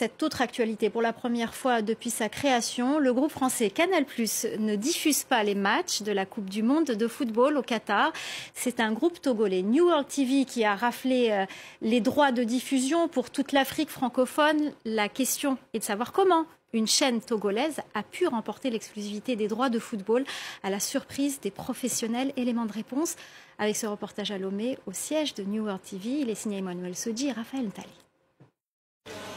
cette autre actualité. Pour la première fois depuis sa création, le groupe français Canal+ ne diffuse pas les matchs de la Coupe du Monde de football au Qatar. C'est un groupe togolais, New World TV, qui a raflé les droits de diffusion pour toute l'Afrique francophone. La question est de savoir comment une chaîne togolaise a pu remporter l'exclusivité des droits de football à la surprise des professionnels. Élément de réponse avec ce reportage à Lomé au siège de New World TV. Il est signé Emmanuel Sodji et Raphaël Ntali.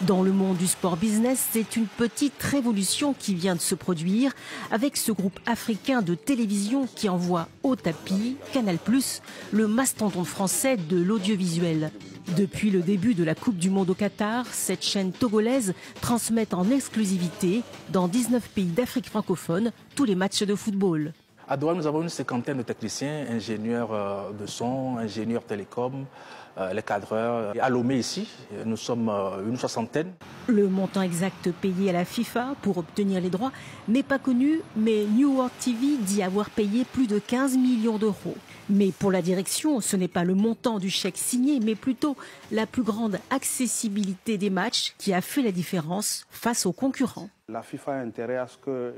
Dans le monde du sport business, c'est une petite révolution qui vient de se produire avec ce groupe africain de télévision qui envoie au tapis Canal+, le mastodonte français de l'audiovisuel. Depuis le début de la Coupe du Monde au Qatar, cette chaîne togolaise transmet en exclusivité dans 19 pays d'Afrique francophone tous les matchs de football. À Douala, nous avons une cinquantaine de techniciens, ingénieurs de son, ingénieurs télécom, les cadreurs. À Lomé ici, nous sommes une soixantaine. Le montant exact payé à la FIFA pour obtenir les droits n'est pas connu, mais New World TV dit avoir payé plus de 15 millions d'euros. Mais pour la direction, ce n'est pas le montant du chèque signé, mais plutôt la plus grande accessibilité des matchs qui a fait la différence face aux concurrents. La FIFA a intérêt à ce que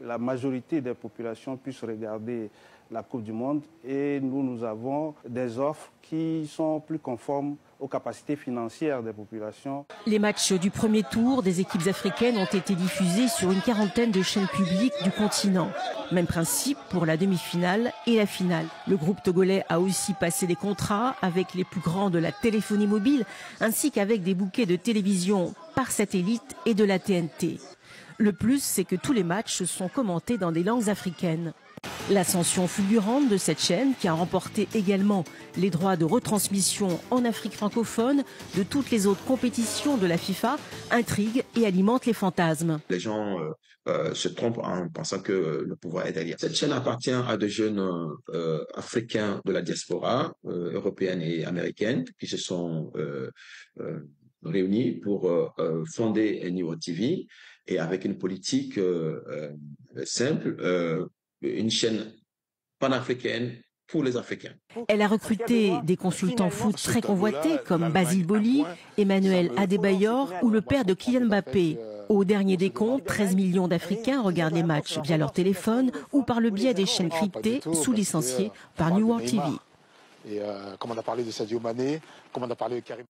la majorité des populations puissent regarder la Coupe du Monde et nous avons des offres qui sont plus conformes aux capacités financières des populations. Les matchs du premier tour des équipes africaines ont été diffusés sur une quarantaine de chaînes publiques du continent. Même principe pour la demi-finale et la finale. Le groupe togolais a aussi passé des contrats avec les plus grands de la téléphonie mobile ainsi qu'avec des bouquets de télévision par satellite et de la TNT. Le plus, c'est que tous les matchs sont commentés dans des langues africaines. L'ascension fulgurante de cette chaîne, qui a remporté également les droits de retransmission en Afrique francophone de toutes les autres compétitions de la FIFA, intrigue et alimente les fantasmes. Les gens se trompent en pensant que le pouvoir est derrière. Cette chaîne appartient à de jeunes africains de la diaspora européenne et américaine qui se sont réunis pour fonder New World TV et avec une politique simple, une chaîne panafricaine pour les Africains. Elle a recruté des consultants foot très convoités comme Basile Boli, Emmanuel Adebayor ou le père de Kylian Mbappé. Au dernier décompte, 13 millions d'Africains regardent les matchs via leur téléphone ou par le biais des chaînes cryptées sous-licenciées par New World TV. Et comme on a parlé de Sadio Mané, comme on a parlé de Karim